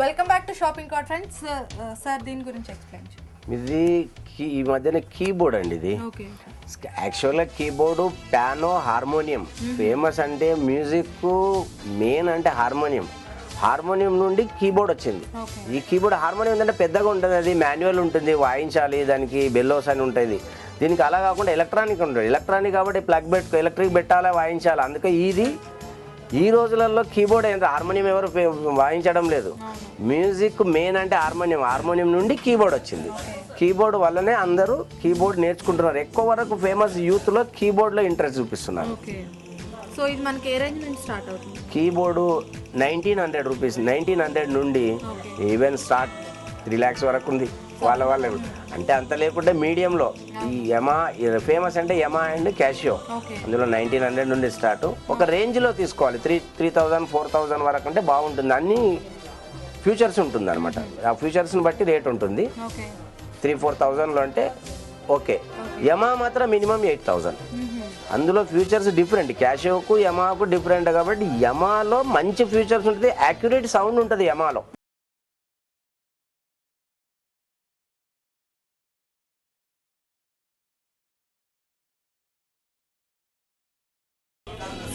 Welcome back to shopping cart friends. Sir దీని గురించి explain చేయండి. ఇది ఈ మధ్యన కీబోర్డ్ అండి. ఇది ఓకే, యాక్చువల్గా కీబోర్డు, పియానో, హార్మోనియం. ఫేమస్ అంటే మ్యూజిక్ మెయిన్ అంటే హార్మోనియం. హార్మోనియం నుండి కీబోర్డ్ వచ్చింది. ఈ కీబోర్డ్ హార్మోనియం ఏంటంటే పెద్దగా ఉంటుంది, అది మాన్యువల్ ఉంటుంది, వాయించాలి, దానికి బెల్లోస్ అని ఉంటుంది. దీనికి అలా కాకుండా ఎలక్ట్రానిక్ ఉంటుంది. ఎలక్ట్రానిక్ కాబట్టి ప్లగ్ పెట్టుకో, ఎలక్ట్రిక్ పెట్టాలి, వాయించాలి. అందుకే ఇది ఈ రోజులలో కీబోర్డ్ ఏంటి, హార్మోనియం ఎవరు వాయించడం లేదు. మ్యూజిక్ మెయిన్ అంటే హార్మోనియం. హార్మోనియం నుండి కీబోర్డ్ వచ్చింది. కీబోర్డ్ వల్లనే అందరూ కీబోర్డ్ నేర్చుకుంటున్నారు. ఎక్కువ వరకు ఫేమస్ యూత్లో కీబోర్డ్లో ఇంట్రెస్ట్ చూపిస్తున్నారు. సో ఇది మనకి ఏ రేంజ్ నుంచి స్టార్ట్ అవుతుంది? కీబోర్డు 1900 రూపీస్, 1900 నుండి ఈవెన్ స్టార్ట్ 3 lakhs వరకు ఉంది. వాళ్ళ అంటే అంత లేకుంటే మీడియంలో ఈ యమా ఫేమస్ అంటే యమా అండ్ క్యాషియో, అందులో 1900 నుండి స్టార్ట్. ఒక రేంజ్లో తీసుకోవాలి, 3000 4000 వరకు అంటే బాగుంటుంది. అన్ని ఫ్యూచర్స్ ఉంటుంది అనమాట. ఆ ఫ్యూచర్స్ని బట్టి రేట్ ఉంటుంది. 3-4,000లో అంటే ఓకే. యమా మాత్రం మినిమం 8,000. అందులో ఫ్యూచర్స్ డిఫరెంట్, క్యాషియోకు యమాకు డిఫరెంట్. కాబట్టి యమాలో మంచి ఫ్యూచర్స్ ఉంటుంది, యాక్యురేట్ సౌండ్ ఉంటుంది యమాలో.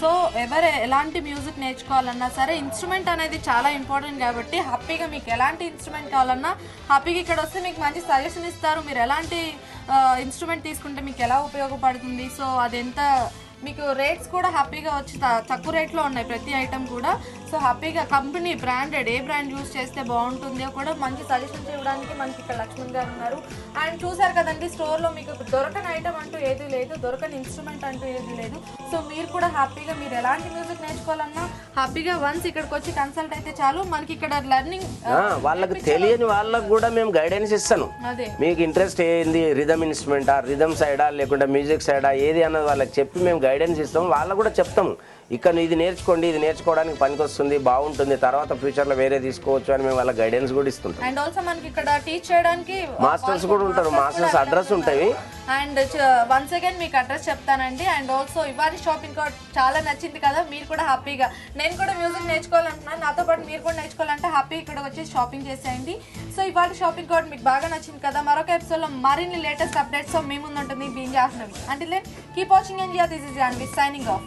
సో ఎవరు ఎలాంటి మ్యూజిక్ నేర్చుకోవాలన్నా సరే ఇన్స్ట్రుమెంట్ అనేది చాలా ఇంపార్టెంట్. కాబట్టి హ్యాపీగా మీకు ఎలాంటి ఇన్స్ట్రుమెంట్ కావాలన్నా హ్యాపీగా ఇక్కడ వస్తే మీకు మంచి సజెషన్ ఇస్తారు. మీరు ఎలాంటి ఇన్స్ట్రుమెంట్ తీసుకుంటే మీకు ఎలా ఉపయోగపడుతుంది, సో అదెంత మీకు రేట్స్ కూడా హ్యాపీగా వచ్చి తక్కువ రేట్లో ఉన్నాయి ప్రతి ఐటమ్ కూడా. సో హ్యాపీగా కంపెనీ బ్రాండెడ్ ఏ బ్రాండ్ యూస్ చేస్తే బాగుంటుందో కూడా మంచి సజెషన్స్ ఇవ్వడానికి మనకి ఇక్కడ లక్ష్మణ్ గారు ఉన్నారు. అండ్ చూసారు కదండి, స్టోర్లో మీకు దొరకని ఐటమ్ అంటూ ఏది లేదు, దొరకని ఇన్స్ట్రుమెంట్ అంటూ ఏది లేదు. సో మీరు కూడా హ్యాపీగా మీరు ఎలాంటి మ్యూజిక్ నేర్చుకోవాలన్నా హ్యాపీగా వన్స్ ఇక్కడికి వచ్చి కన్సల్ట్ అయితే చాలు. మనకి ఇక్కడ లెర్నింగ్ వాళ్ళకి తెలియని వాళ్ళకు కూడా మేము గైడెన్స్ ఇస్తాను. మీకు ఇంట్రెస్ట్ ఏంది, రిథమ్ ఇన్స్ట్రుమెంటా, రిథమ్ సైడా, లేకుంటే మ్యూజిక్ సైడా, ఏది అన్నది వాళ్ళకి చెప్పి మేము గైడెన్స్ ఇస్తాం. వాళ్ళకు కూడా చెప్తాము, ఇక్కడ ఇది నేర్చుకోండి, ఇది నేర్చుకోవడానికి పనికొస్తుంది, బాగుంటుంది, తర్వాత ఫ్యూచర్లో వేరే తీసుకోవచ్చు అని మేము వాళ్ళ గైడెన్స్ కూడా ఇస్తుంటాం. అండ్ ఆల్సో మనకి ఇక్కడ టీచ్ చేయడానికి మాస్టర్స్ కూడా ఉంటారు. మాస్టర్స్ అడ్రస్ ఉంటాయి. అండ్ వన్స్ అగైన్ మీకు అడ్రస్ చెప్తానండి. అండ్ ఆల్సో ఇవాళ షాపింగ్ కార్ట్ చాలా నచ్చింది కదా, మీరు కూడా హ్యాపీగా నేను కూడా మ్యూజిక్ నేర్చుకోవాలంటున్నాను, నాతో పాటు మీరు కూడా నేర్చుకోవాలంటే హ్యాపీ ఇక్కడ వచ్చి షాపింగ్ చేసేయండి. సో ఇవాళ షాపింగ్ కార్ట్ మీకు బాగా నచ్చింది కదా. మరొక ఎపిసోడ్లో మరిన్ని లేటెస్ట్ అప్డేట్స్ మీ ముందు ఉంటుంది. Being Jahnavi. Until then keep watching and this is Jahnavi signing of.